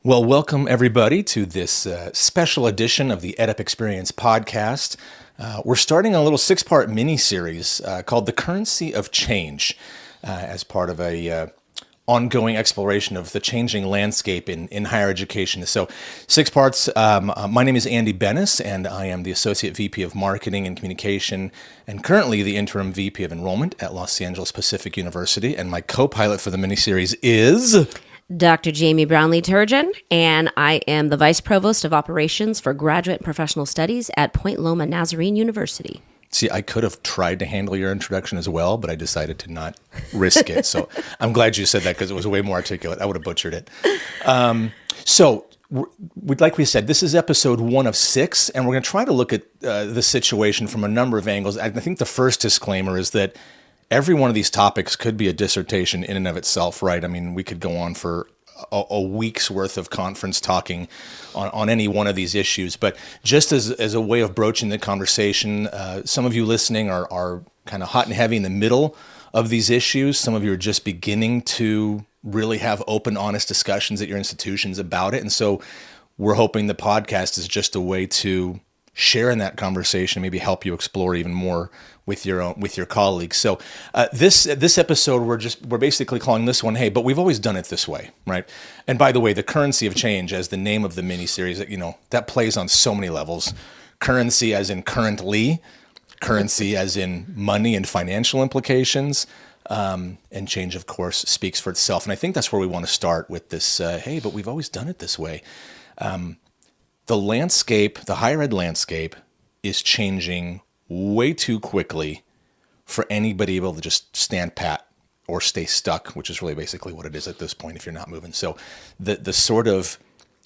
Well, welcome everybody to this special edition of the EdUp Experience podcast. We're starting a little 6-part mini series called The Currency of Change as part of a ongoing exploration of the changing landscape in higher education. So 6 parts. My name is Andy Bennis, and I am the Associate VP of Marketing and Communication and currently the Interim VP of Enrollment at Los Angeles Pacific University. And my co-pilot for the mini series is Dr. Jamie Brownlee-Turgeon, and I am the Vice Provost of Operations for Graduate and Professional Studies at Point Loma Nazarene University. See, I could have tried to handle your introduction as well, but I decided to not risk it. So I'm glad you said that because it was way more articulate. I would have butchered it. Like we said, this is episode 1 of 6, and we're going to try to look at the situation from a number of angles. I think the first disclaimer is that every one of these topics could be a dissertation in and of itself, right? I mean, we could go on for a week's worth of conference talking on any one of these issues. But just as a way of broaching the conversation, some of you listening are kind of hot and heavy in the middle of these issues. Some of you are just beginning to really have open, honest discussions at your institutions about it. And so we're hoping the podcast is just a way to share in that conversation, maybe help you explore even more with your colleagues. So this episode, we're basically calling this one, hey, but we've always done it this way, right? And by the way, the currency of change as the name of the mini series, that plays on so many levels. Currency as in currently, currency as in money and financial implications, and change, of course, speaks for itself. And I think that's where we want to start with this, hey, but we've always done it this way. The landscape, the higher ed landscape, is changing way too quickly for anybody able to just stand pat or stay stuck, which is really basically what it is at this point if you're not moving. So the sort of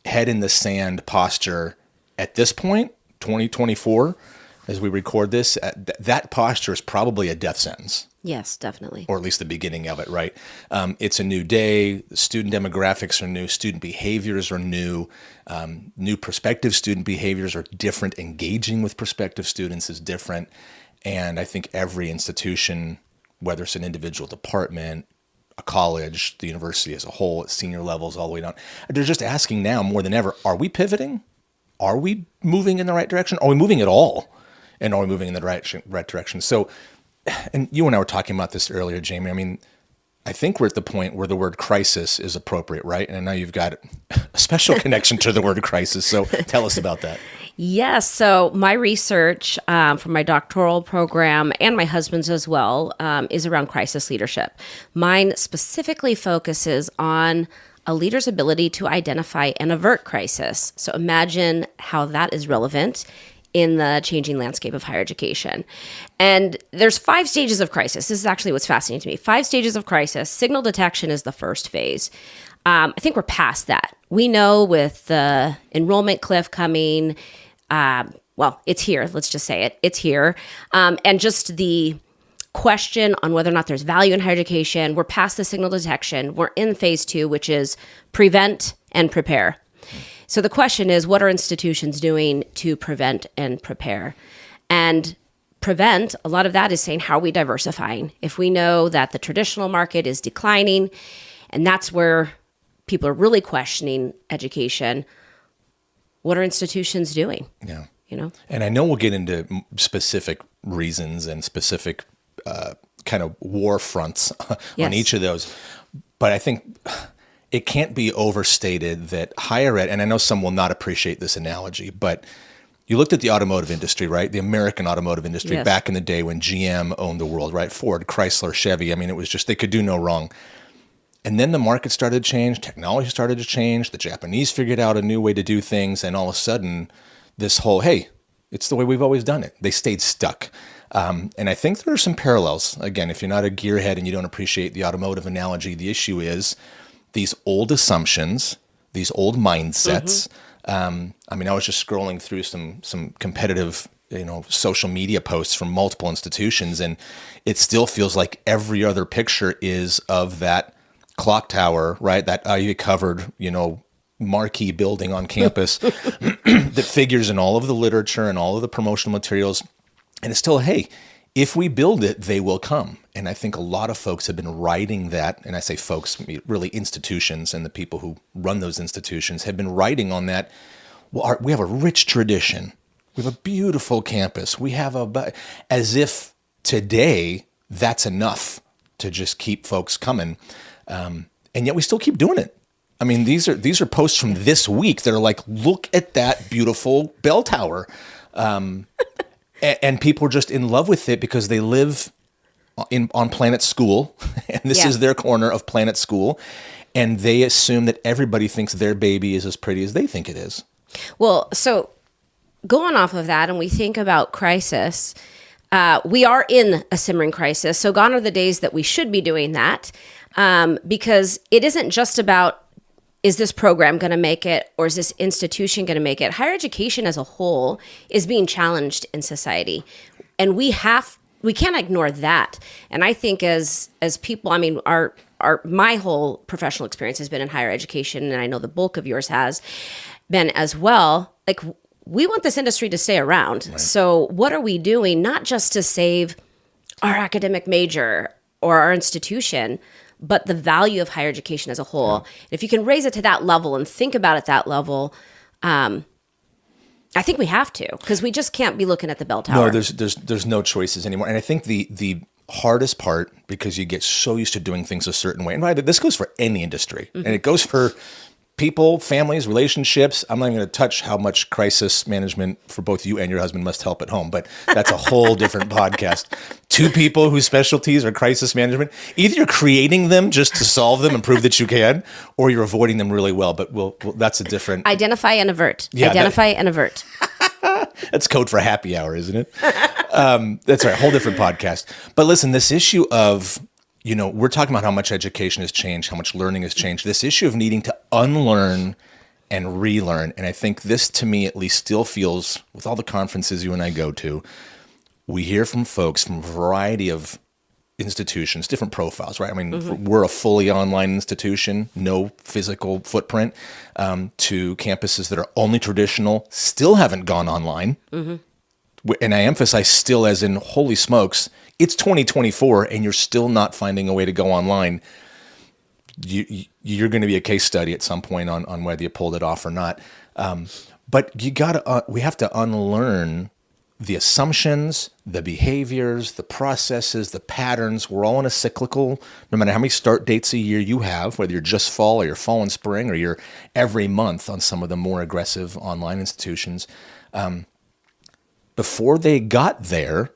head in the sand posture at this point, 2024, as we record this, that posture is probably a death sentence. Yes, definitely. Or at least the beginning of it, right? It's a new day. Student demographics are new. Student behaviors are new. New prospective student behaviors are different. Engaging with prospective students is different. And I think every institution, whether it's an individual department, a college, the university as a whole, at senior levels, all the way down, they're just asking now more than ever, are we pivoting? Are we moving in the right direction? Are we moving at all? And are we moving in the right direction? So, and you and I were talking about this earlier, Jamie. I mean, I think we're at the point where the word crisis is appropriate, right? And I know you've got a special connection to the word crisis. So tell us about that. Yes. So my research from my doctoral program and my husband's as well is around crisis leadership. Mine specifically focuses on a leader's ability to identify and avert crisis. So imagine how that is relevant in the changing landscape of higher education. And there's 5 stages of crisis. This is actually what's fascinating to me. 5 stages of crisis. Signal detection is the first phase. I think we're past that. We know with the enrollment cliff coming, it's here. Let's just say it. It's here. And just the question on whether or not there's value in higher education, we're past the signal detection. We're in phase 2, which is prevent and prepare. So the question is, what are institutions doing to prevent and prepare? And prevent, a lot of that is saying, how are we diversifying? If we know that the traditional market is declining, and that's where people are really questioning education, what are institutions doing? Yeah. And I know we'll get into specific reasons and specific kind of war fronts on each of those. But I think it can't be overstated that higher ed, and I know some will not appreciate this analogy, but you looked at the automotive industry, right? The American automotive industry back in the day when GM owned the world, right? Ford, Chrysler, Chevy. I mean, it was just, they could do no wrong. And then the market started to change, technology started to change, the Japanese figured out a new way to do things, and all of a sudden, this whole, hey, it's the way we've always done it. They stayed stuck. And I think there are some parallels. Again, if you're not a gearhead and you don't appreciate the automotive analogy, the issue is these old assumptions, these old mindsets. Mm-hmm. I was just scrolling through some competitive, social media posts from multiple institutions, and it still feels like every other picture is of that clock tower, right? That ivy covered, marquee building on campus that figures in all of the literature and all of the promotional materials. And it's still, hey, if we build it, they will come. And I think a lot of folks have been writing that, and I say folks, really institutions and the people who run those institutions have been writing on that. Well, we have a rich tradition. We have a beautiful campus. We have as if today that's enough to just keep folks coming. And yet we still keep doing it. I mean, these are posts from this week that are like, look at that beautiful bell tower. And people are just in love with it because they live on Planet School, and this is their corner of Planet School, and they assume that everybody thinks their baby is as pretty as they think it is. Well, so going off of that, and we think about crisis, we are in a simmering crisis. So gone are the days that we should be doing that, because it isn't just about, is this program going to make it, or is this institution going to make it? Higher education as a whole is being challenged in society, and we can't ignore that. And I think as people, I mean, my whole professional experience has been in higher education, and I know the bulk of yours has been as well. Like, we want this industry to stay around. Right. So what are we doing, not just to save our academic major or our institution, but the value of higher education as a whole? Yeah. If you can raise it to that level and think about it that level, I think we have to, because we just can't be looking at the bell tower. No, there's no choices anymore. And I think the hardest part, because you get so used to doing things a certain way, and right, this goes for any industry, and it goes for people, families, relationships. I'm not even going to touch how much crisis management for both you and your husband must help at home, but that's a whole different podcast. Two people whose specialties are crisis management. Either you're creating them just to solve them and prove that you can, or you're avoiding them really well. But that's a different... Identify and avert. Yeah, Identify and avert. That's code for happy hour, isn't it? That's right. Whole different podcast. But listen, this issue of... we're talking about how much education has changed, how much learning has changed. This issue of needing to unlearn and relearn. And I think this, to me, at least still feels, with all the conferences you and I go to, we hear from folks from a variety of institutions, different profiles, right? I mean, we're a fully online institution, no physical footprint, to campuses that are only traditional, still haven't gone online. And I emphasize still, as in, holy smokes, it's 2024 and you're still not finding a way to go online. You're going to be a case study at some point on whether you pulled it off or not. But we have to unlearn the assumptions, the behaviors, the processes, the patterns. We're all in a cyclical, no matter how many start dates a year you have, whether you're just fall or you're fall and spring, or you're every month on some of the more aggressive online institutions. Before they got there,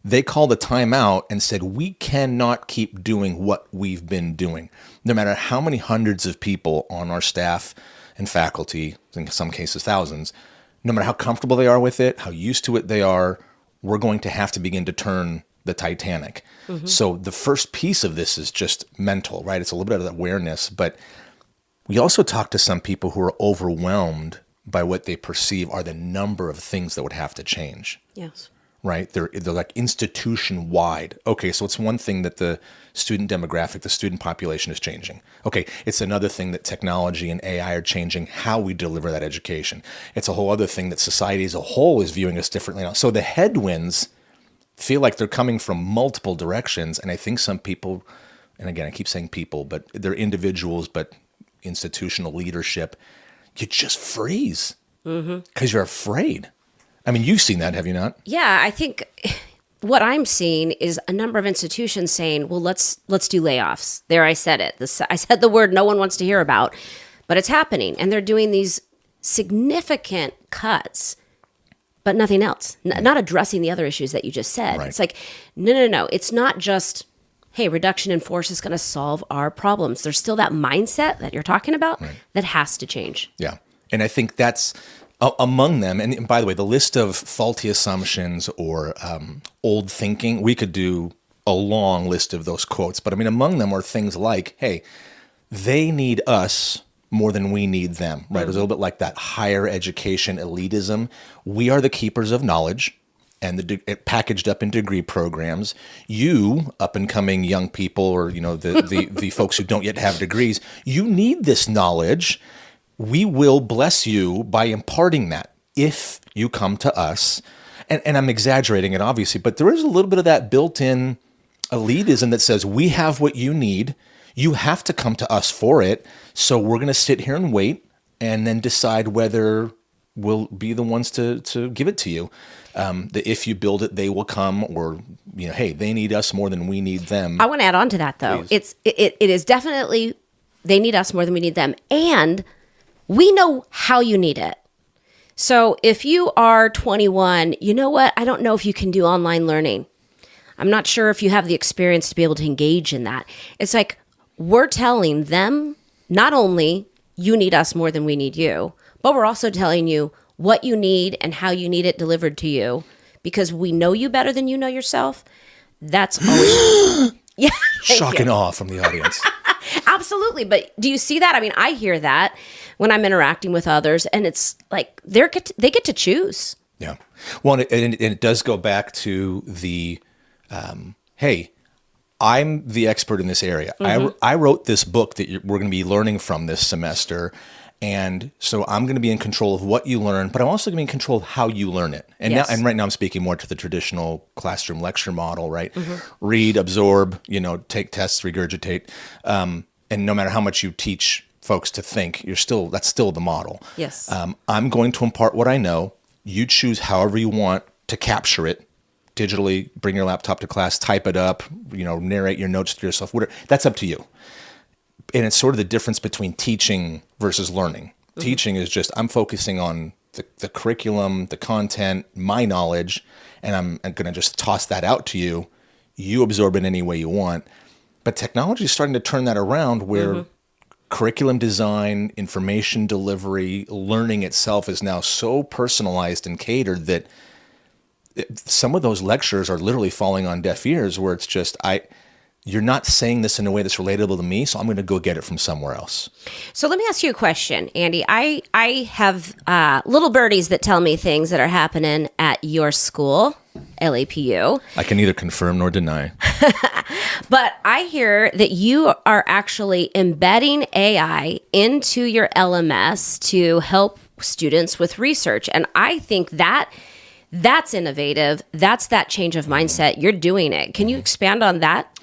they called a timeout and said, we cannot keep doing what we've been doing. No matter how many hundreds of people on our staff and faculty, in some cases thousands, no matter how comfortable they are with it, how used to it they are, we're going to have to begin to turn the Titanic. So the first piece of this is just mental, right? It's a little bit of awareness, but we also talk to some people who are overwhelmed by what they perceive are the number of things that would have to change. Yes. Right? They're like institution wide. Okay, so it's one thing that the student demographic, the student population is changing. Okay, it's another thing that technology and AI are changing how we deliver that education. It's a whole other thing that society as a whole is viewing us differently now. So the headwinds feel like they're coming from multiple directions. And I think some people, and again, I keep saying people, but they're individuals, but institutional leadership, you just freeze because you're afraid. I mean, you've seen that, have you not? Yeah, I think what I'm seeing is a number of institutions saying, well, let's do layoffs. There, I said it. I said the word no one wants to hear about, but it's happening. And they're doing these significant cuts, but nothing else. Not addressing the other issues that you just said. Right. It's like, no. It's not just, hey, reduction in force is going to solve our problems. There's still that mindset that you're talking about that has to change. Yeah. And I think that's... among them, and by the way, the list of faulty assumptions or old thinking, we could do a long list of those quotes. But I mean, among them are things like, hey, they need us more than we need them, right? It's a little bit like that higher education elitism. We are the keepers of knowledge, and it packaged up in degree programs. You, up and coming young people, or the folks who don't yet have degrees, you need this knowledge. We will bless you by imparting that if you come to us. and I'm exaggerating it obviously, but there is a little bit of that built-in elitism that says we have what you need. You have to come to us for it. So we're going to sit here and wait and then decide whether we'll be the ones to give it to you. That if you build it, they will come, or, hey, they need us more than we need them. I want to add on to that, though. Please. It is definitely, they need us more than we need them. And we know how you need it. So if you are 21, you know what? I don't know if you can do online learning. I'm not sure if you have the experience to be able to engage in that. It's like, we're telling them, not only you need us more than we need you, but we're also telling you what you need and how you need it delivered to you, because we know you better than you know yourself. That's always yeah. Shock and awe from the audience. Absolutely. But do you see that? I mean, I hear that when I'm interacting with others, and it's like they get to choose. Yeah. Well, and it does go back to the, hey, I'm the expert in this area. I wrote this book that we're going to be learning from this semester. And so I'm going to be in control of what you learn, but I'm also going to be in control of how you learn it. And Yes. now, and right now I'm speaking more to the traditional classroom lecture model, right? Read, absorb, take tests, regurgitate. And no matter how much you teach folks to think, that's still the model. Yes. I'm going to impart what I know. You choose however you want to capture it digitally, bring your laptop to class, type it up, narrate your notes to yourself, whatever. That's up to you. And it's sort of the difference between teaching versus learning. Teaching is just, I'm focusing on the curriculum, the content, my knowledge, and I'm going to just toss that out to you. You absorb it any way you want. But technology is starting to turn that around where curriculum design, information delivery, learning itself is now so personalized and catered that some of those lectures are literally falling on deaf ears, where it's just, you're not saying this in a way that's relatable to me, so I'm going to go get it from somewhere else. So let me ask you a question, Andy. I have little birdies that tell me things that are happening at your school, LAPU. I can neither confirm nor deny. But I hear that you are actually embedding AI into your LMS to help students with research. And I think that's innovative. That's that change of mindset. You're doing it. Can you expand on that?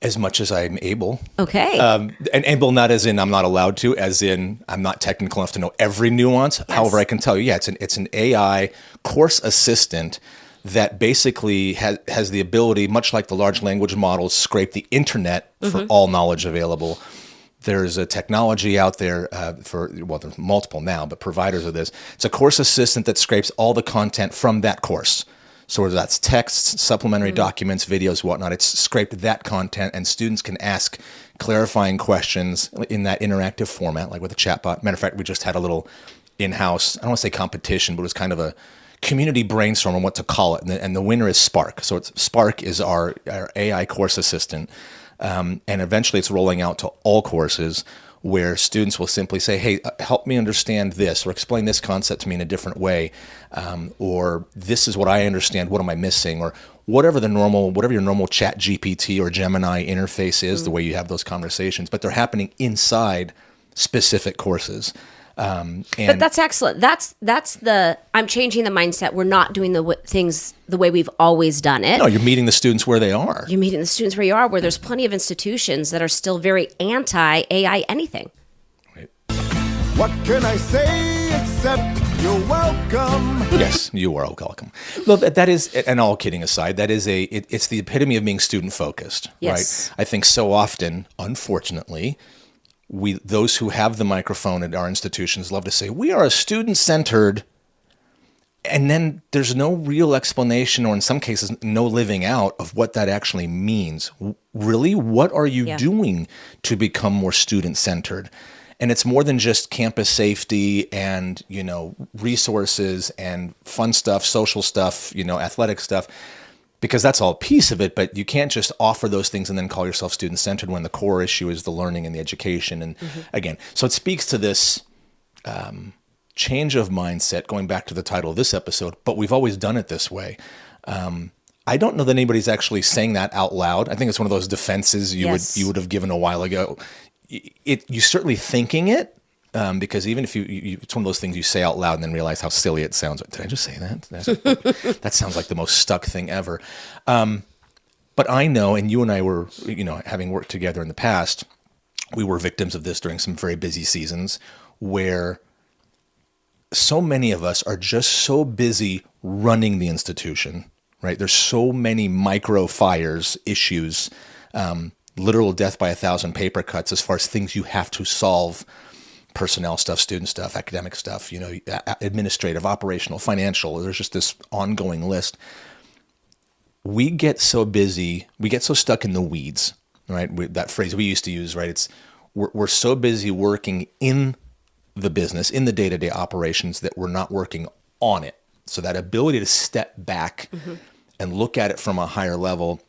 As much as I'm able. Okay. And able not as in I'm not allowed to, as in I'm not technical enough to know every nuance. Yes. However, I can tell you, it's an AI course assistant that basically has the ability, much like the large language models, scrape the internet for all knowledge available. There's a technology out there there's multiple now, but providers of this. It's a course assistant that scrapes all the content from that course. So whether that's texts, supplementary documents, videos, whatnot, it's scraped that content, and students can ask clarifying questions in that interactive format, like with a chatbot. Matter of fact, we just had a little in-house, I don't want to say competition, but it was kind of a community brainstorm on what to call it. And the winner is Spark. So Spark is our AI course assistant. And eventually it's rolling out to all courses, where students will simply say, hey, help me understand this, or explain this concept to me in a different way, or this is what I understand, what am I missing, or whatever your normal Chat GPT or Gemini interface is, the way you have those conversations, but they're happening inside specific courses. But that's excellent. That's I'm changing the mindset. We're not doing things the way we've always done it. No, you're meeting the students where they are. You're meeting the students where you are, where there's plenty of institutions that are still very anti-AI anything. Right. What can I say except you're welcome? Yes, you are welcome. Well, that is, and all kidding aside, that is it's the epitome of being student focused, Yes. right? I think so often, unfortunately, those who have the microphone at our institutions love to say, we are a student-centered, and then there's no real explanation, or in some cases, no living out of what that actually means. Really? What are you doing to become more student-centered? And it's more than just campus safety and, resources and fun stuff, social stuff, athletic stuff, because that's all a piece of it, but you can't just offer those things and then call yourself student-centered when the core issue is the learning and the education. And again, so it speaks to this change of mindset, going back to the title of this episode, but we've always done it this way. I don't know that anybody's actually saying that out loud. I think it's one of those defenses you would have given a while ago. You certainly thinking it, because even if it's one of those things you say out loud and then realize how silly it sounds. Did I just say that? That sounds like the most stuck thing ever. But I know, and you and I were, having worked together in the past, we were victims of this during some very busy seasons where so many of us are just so busy running the institution, right? There's so many micro fires, issues, literal death by 1,000 paper cuts as far as things you have to solve, personnel stuff, student stuff, academic stuff, administrative, operational, financial. There's just this ongoing list. We get so busy, we get so stuck in the weeds, right? That phrase we used to use, right? We're so busy working in the business, in the day-to-day operations, that we're not working on it. So that ability to step back and look at it from a higher level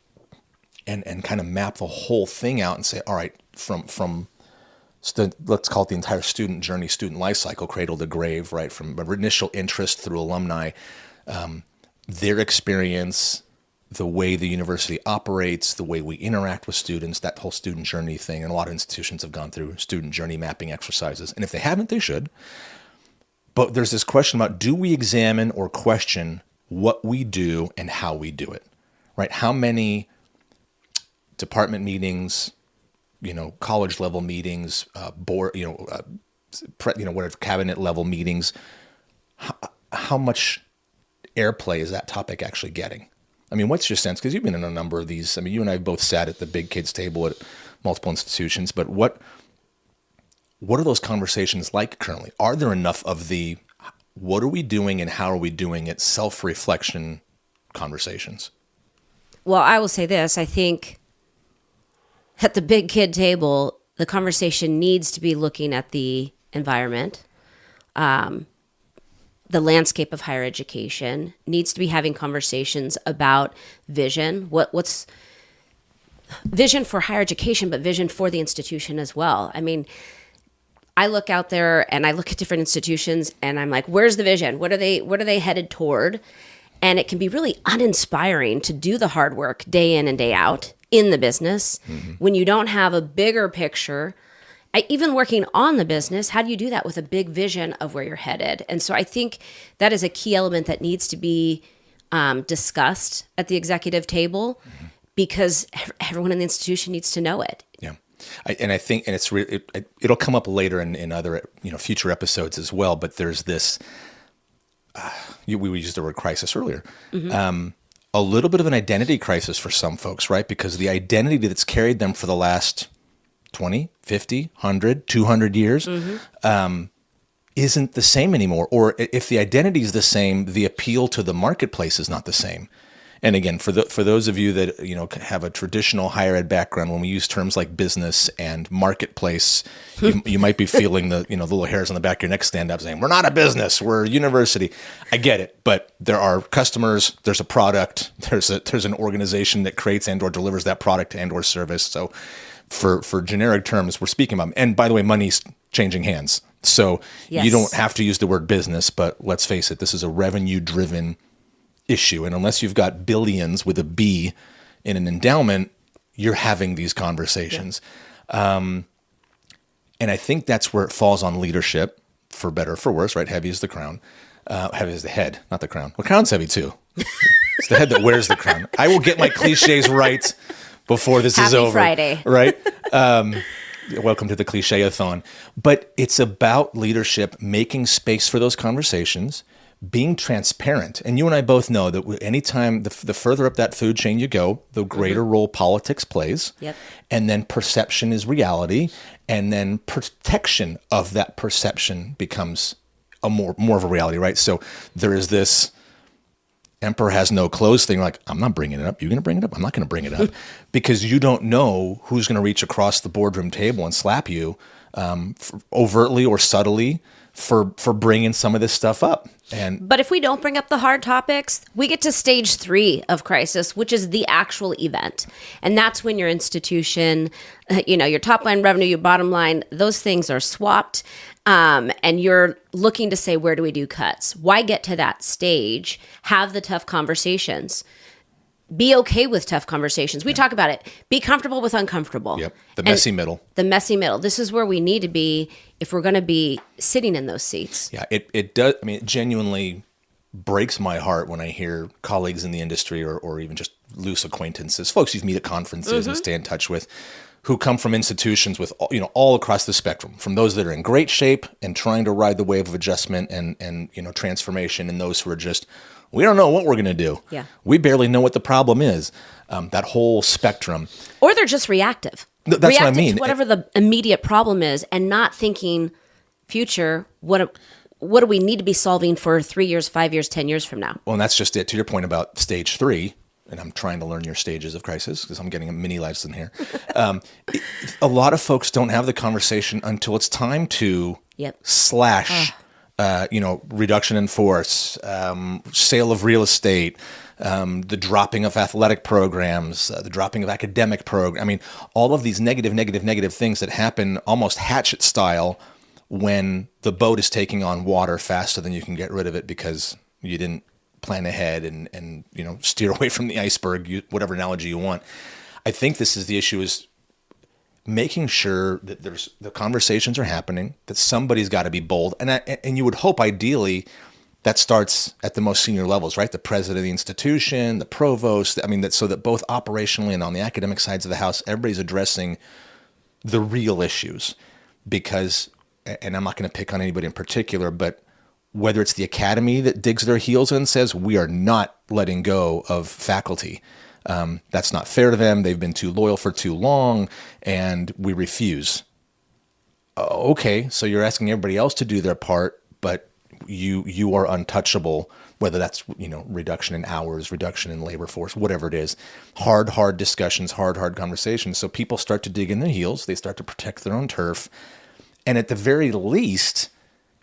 and kind of map the whole thing out and say, all right, from let's call it the entire student journey, student life cycle, cradle to grave, right? From initial interest through alumni, their experience, the way the university operates, the way we interact with students, that whole student journey thing. And a lot of institutions have gone through student journey mapping exercises. And if they haven't, they should. But there's this question about, do we examine or question what we do and how we do it, right? How many department meetings, college level meetings, board, whatever, cabinet level meetings, how much airplay is that topic actually getting? I mean, what's your sense? Because you've been in a number of these. I mean, you and I both sat at the big kids table at multiple institutions, but what are those conversations like currently? Are there enough of the what are we doing and how are we doing it self-reflection conversations? Well, I will say this. I think at the big kid table, the conversation needs to be looking at the environment, the landscape of higher education, needs to be having conversations about vision. What's vision for higher education, but vision for the institution as well. I mean, I look out there and I look at different institutions and I'm like, where's the vision? What are they headed toward? And it can be really uninspiring to do the hard work day in and day out in the business when you don't have a bigger picture. Even working on the business, how do you do that with a big vision of where you're headed? And so I think that is a key element that needs to be discussed at the executive table because everyone in the institution needs to know it. Yeah. I think, and it's really, it'll come up later in other future episodes as well. But there's this, we used the word crisis earlier, a little bit of an identity crisis for some folks, right? Because the identity that's carried them for the last 20, 50, 100, 200 years isn't the same anymore. Or if the identity is the same, the appeal to the marketplace is not the same. And again, for those of you that have a traditional higher ed background, when we use terms like business and marketplace, you might be feeling the little hairs on the back of your neck stand up, saying, "We're not a business, we're a university." I get it, but there are customers, there's a product, there's an organization that creates and/or delivers that product and/or service. So, for generic terms, we're speaking about. And by the way, money's changing hands, so you don't have to use the word business. But let's face it, this is a revenue-driven issue. And unless you've got billions with a B in an endowment, you're having these conversations. And I think that's where it falls on leadership, for better or for worse, right? Heavy is the crown. Heavy is the head, not the crown. Well, crown's heavy too. It's the head that wears the crown. I will get my cliches right before this is over. Happy Friday. Right? Welcome to the cliche-a-thon. But it's about leadership, making space for those conversations, being transparent. And you and I both know that anytime the further up that food chain you go, the greater role politics plays. Yep. And then perception is reality. And then protection of that perception becomes a more of a reality, right? So there is this emperor has no clothes thing. Like, I'm not bringing it up. You're going to bring it up? I'm not going to bring it up because you don't know who's going to reach across the boardroom table and slap you overtly or subtly for bringing some of this stuff up. But if we don't bring up the hard topics, we get to stage 3 of crisis, which is the actual event. And that's when your institution, your top line revenue, your bottom line, those things are swapped. And you're looking to say, where do we do cuts? Why get to that stage? Have the tough conversations. be okay with tough conversations. We talk about it. Be comfortable with uncomfortable. Yep. The messy middle. The messy middle. This is where we need to be if we're going to be sitting in those seats. Yeah, it does. I mean, it genuinely breaks my heart when I hear colleagues in the industry or even just loose acquaintances, folks you meet at conferences and stay in touch with, who come from institutions with all across the spectrum, from those that are in great shape and trying to ride the wave of adjustment and transformation, and those who are just, we don't know what we're going to do. Yeah. We barely know what the problem is. That whole spectrum. Or they're just reactive. That's what I mean. To whatever the immediate problem is, and not thinking future. What do we need to be solving for 3 years, 5 years, 10 years from now? Well, and that's just it. To your point about stage 3, and I'm trying to learn your stages of crisis because I'm getting a mini lesson here. A lot of folks don't have the conversation until it's time to slash, reduction in force, sale of real estate, the dropping of athletic programs, the dropping of academic programs. I mean, all of these negative things that happen almost hatchet style when the boat is taking on water faster than you can get rid of it because you didn't plan ahead and steer away from the iceberg, whatever analogy you want. I think this is the issue, is making sure that the conversations are happening, that somebody's got to be bold. And you would hope ideally that starts at the most senior levels, right? The president of the institution, the provost. I mean, so that both operationally and on the academic sides of the house, everybody's addressing the real issues. Because, and I'm not going to pick on anybody in particular, but whether it's the academy that digs their heels in and says, we are not letting go of faculty. That's not fair to them. They've been too loyal for too long, and we refuse. Okay, so you're asking everybody else to do their part, but you are untouchable, whether that's reduction in hours, reduction in labor force, whatever it is. Hard discussions, hard conversations. So people start to dig in their heels. They start to protect their own turf. And at the very least,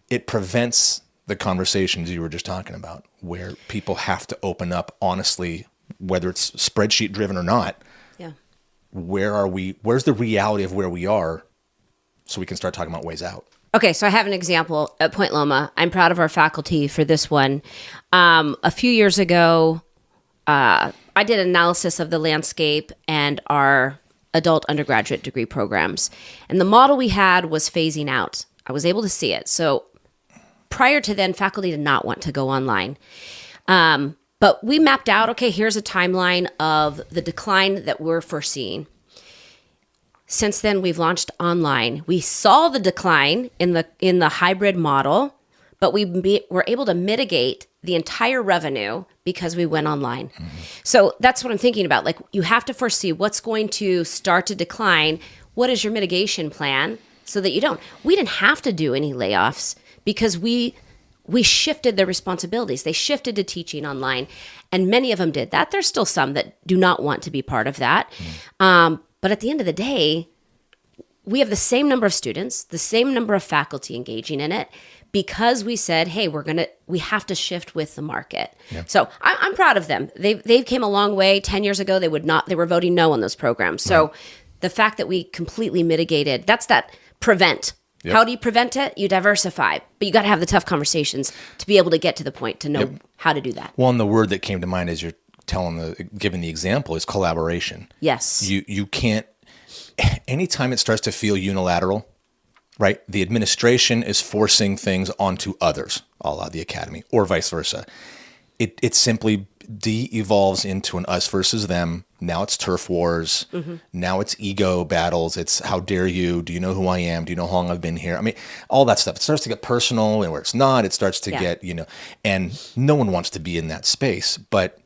it prevents the conversations you were just talking about, where people have to open up honestly, whether it's spreadsheet driven or not. Yeah. Where are we? Where's the reality of where we are, so we can start talking about ways out? Okay, so I have an example at Point Loma. I'm proud of our faculty for this one. A few years ago, I did an analysis of the landscape and our adult undergraduate degree programs. And the model we had was phasing out. I was able to see it. So prior to then, faculty did not want to go online. But we mapped out, okay, here's a timeline of the decline that we're foreseeing. Since then, we've launched online. We saw the decline in the hybrid model, but we were able to mitigate the entire revenue because we went online. Mm-hmm. So that's what I'm thinking about. Like, you have to foresee what's going to start to decline. What is your mitigation plan so that you don't? We didn't have to do any layoffs because we shifted their responsibilities. They shifted to teaching online, and many of them did that. There's still some that do not want to be part of that. But at the end of the day, we have the same number of students, the same number of faculty engaging in it, because we said, hey, we have to shift with the market. Yeah. So I'm proud of them. They've came a long way. 10 years ago, they were voting no on those programs. So the fact that we completely mitigated, that's that prevent. Yep. How do you prevent it? You diversify, but you got to have the tough conversations to be able to get to the point to know how to do that. Well, and the word that came to mind as you're giving the example is collaboration. Yes. You can't, anytime it starts to feel unilateral, right? The administration is forcing things onto others, a la the academy, or vice versa. It simply de-evolves into an us versus them. Now it's turf wars. Mm-hmm. Now it's ego battles. It's how dare you? Do you know who I am? Do you know how long I've been here? I mean, all that stuff. It starts to get personal, and where it's not, it starts to get, and no one wants to be in that space. But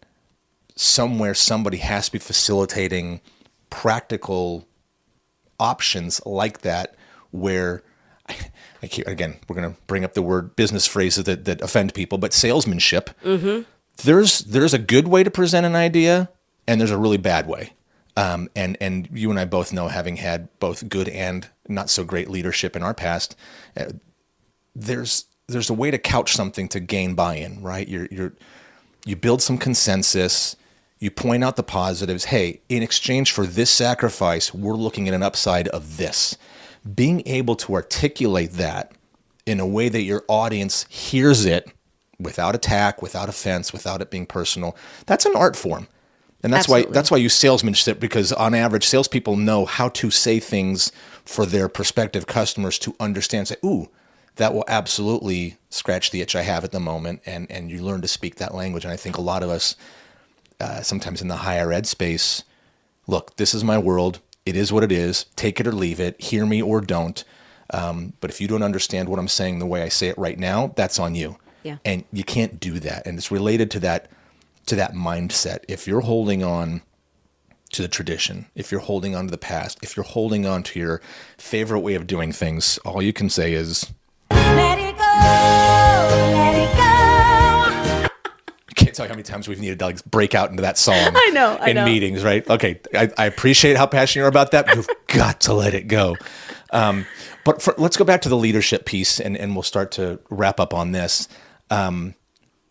somewhere somebody has to be facilitating practical options like that, where again, we're going to bring up the word business phrases that offend people, but salesmanship. Mm-hmm. There's a good way to present an idea, and there's a really bad way. And you and I both know, having had both good and not so great leadership in our past, there's a way to couch something to gain buy-in, right? You build some consensus. You point out the positives. Hey, in exchange for this sacrifice, we're looking at an upside of this. Being able to articulate that in a way that your audience hears it without attack, without offense, without it being personal, that's an art form. And Absolutely. that's why you salesmanship, because on average, salespeople know how to say things for their prospective customers to understand. Say, ooh, that will absolutely scratch the itch I have at the moment, and you learn to speak that language. And I think a lot of us, sometimes in the higher ed space, look, this is my world. It is what it is. Take it or leave it. Hear me or don't. But if you don't understand what I'm saying the way I say it right now, that's on you. Yeah. And you can't do that. And it's related to that mindset. If you're holding on to the tradition, if you're holding on to the past, if you're holding on to your favorite way of doing things, all you can say is, Let it go, let it go. I can't tell you how many times we've needed to like break out into that song I know. in meetings, right? Okay, I appreciate how passionate you're about that, but you've got to let it go. But let's go back to the leadership piece, and we'll start to wrap up on this. When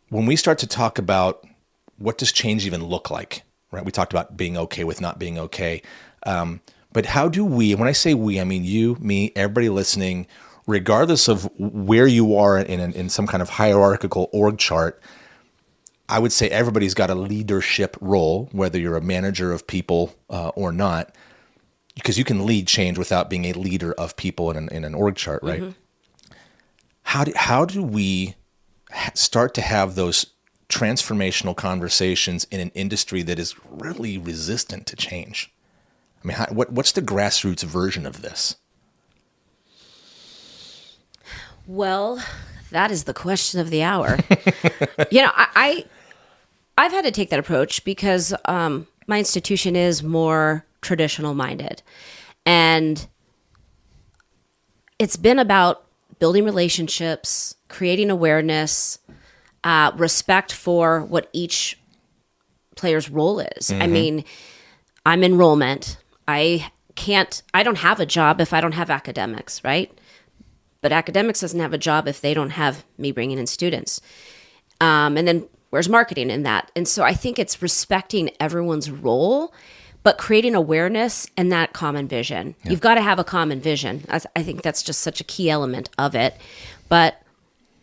we start to talk about what does change even look like, right? We talked about being okay with not being okay. But how do we, when I say we, I mean you, me, everybody listening, regardless of where you are in some kind of hierarchical org chart, I would say everybody's got a leadership role, whether you're a manager of people or not, because you can lead change without being a leader of people in an org chart, right? Mm-hmm. How do we start to have those transformational conversations in an industry that is really resistant to change? I mean, what's the grassroots version of this? Well, that is the question of the hour. I've had to take that approach because my institution is more traditional minded. And it's been about building relationships, creating awareness, respect for what each player's role is. Mm-hmm. I mean, I'm enrollment. I don't have a job if I don't have academics, right? But academics doesn't have a job if they don't have me bringing in students. And then where's marketing in that? And so I think it's respecting everyone's role, but creating awareness and that common vision. Yeah. You've got to have a common vision. I think that's just such a key element of it. But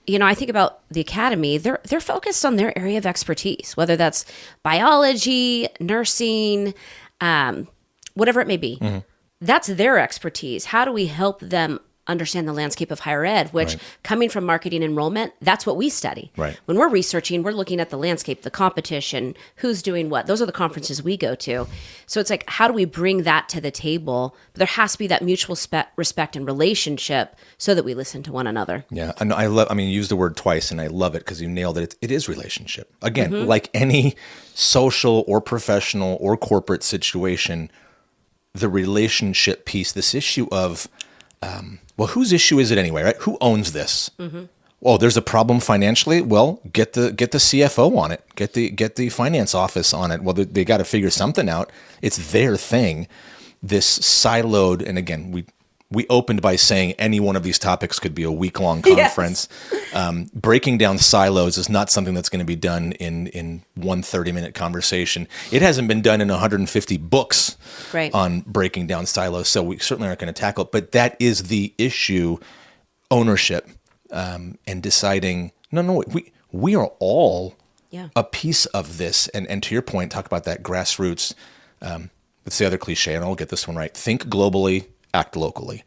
I think about the academy, they're focused on their area of expertise, whether that's biology, nursing, whatever it may be. Mm-hmm. That's their expertise. How do we help them understand the landscape of higher ed, which right. Coming from marketing enrollment, that's what we study. Right. When we're researching, we're looking at the landscape, the competition, who's doing what. Those are the conferences we go to. So it's like, how do we bring that to the table? But there has to be that mutual respect and relationship so that we listen to one another. Yeah. And you used the word twice, and I love it because you nailed it. It is relationship. Again, mm-hmm. Like any social or professional or corporate situation, the relationship piece, this issue of, well, whose issue is it anyway, right? Who owns this? Mm-hmm. Oh, there's a problem financially. Well, get the CFO on it. Get the finance office on it. Well, they got to figure something out. It's their thing. This siloed, and again, we opened by saying any one of these topics could be a week-long conference. Yes. Breaking down silos is not something that's going to be done in one 30-minute conversation. It hasn't been done in 150 books right. on breaking down silos, so we certainly aren't going to tackle it. But that is the issue, ownership, and deciding, no, we are all a piece of this. And to your point, talk about that grassroots. It's the other cliche, and I'll get this one right. Think globally, act locally.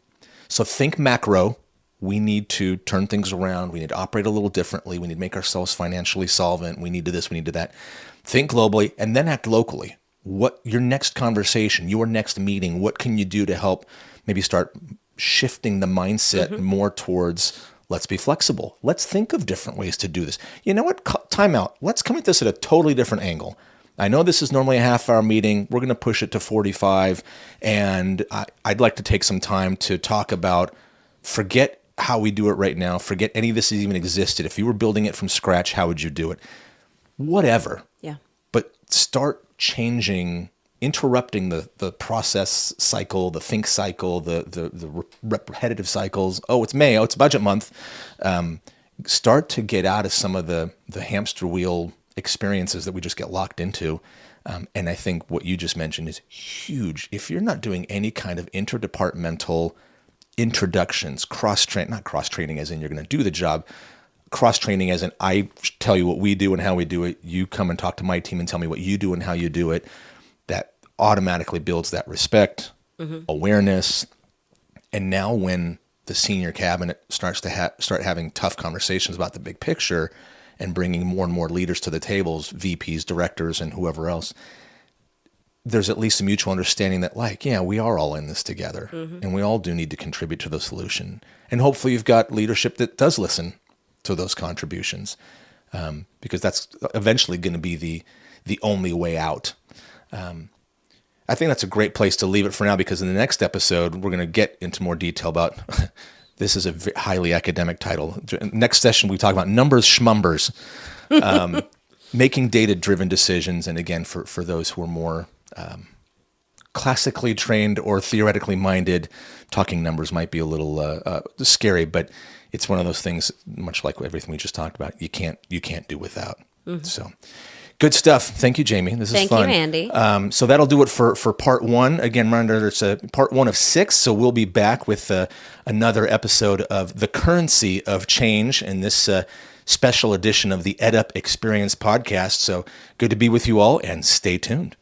So think macro. We need to turn things around. We need to operate a little differently. We need to make ourselves financially solvent. We need to this, we need to that. Think globally and then act locally. What your next conversation, your next meeting, what can you do to help maybe start shifting the mindset mm-hmm. more towards let's be flexible. Let's think of different ways to do this. You know what? Time out. Let's come at this at a totally different angle. I know this is normally a half-hour meeting. We're going to push it to 45, and I'd like to take some time to talk about forget how we do it right now. Forget any of this even existed. If you were building it from scratch, how would you do it? Whatever. Yeah. But start changing, interrupting the process cycle, the think cycle, the repetitive cycles. Oh, it's May. Oh, it's budget month. Start to get out of some of the hamster wheel experiences that we just get locked into. And I think what you just mentioned is huge. If you're not doing any kind of interdepartmental introductions, not cross-training as in you're going to do the job, cross-training as in I tell you what we do and how we do it. You come and talk to my team and tell me what you do and how you do it. That automatically builds that respect, awareness. And now when the senior cabinet starts to start having tough conversations about the big picture and bringing more and more leaders to the tables, VPs, directors, and whoever else, there's at least a mutual understanding that, like, yeah, we are all in this together, and we all do need to contribute to the solution. And hopefully you've got leadership that does listen to those contributions, because that's eventually going to be the only way out. I think that's a great place to leave it for now, because in the next episode, we're going to get into more detail about this is a highly academic title. Next session, we talk about numbers schmumbers, making data-driven decisions. And again, for those who are more classically trained or theoretically minded, talking numbers might be a little scary, but it's one of those things, much like everything we just talked about, you can't do without. So good stuff. Thank you, Jamie. This is fun. Thank you, Andy. So that'll do it for part one. Again, reminder, it's part 1 of 6. So we'll be back with another episode of The Currency of Change in this special edition of the EdUp Experience podcast. So good to be with you all, and stay tuned.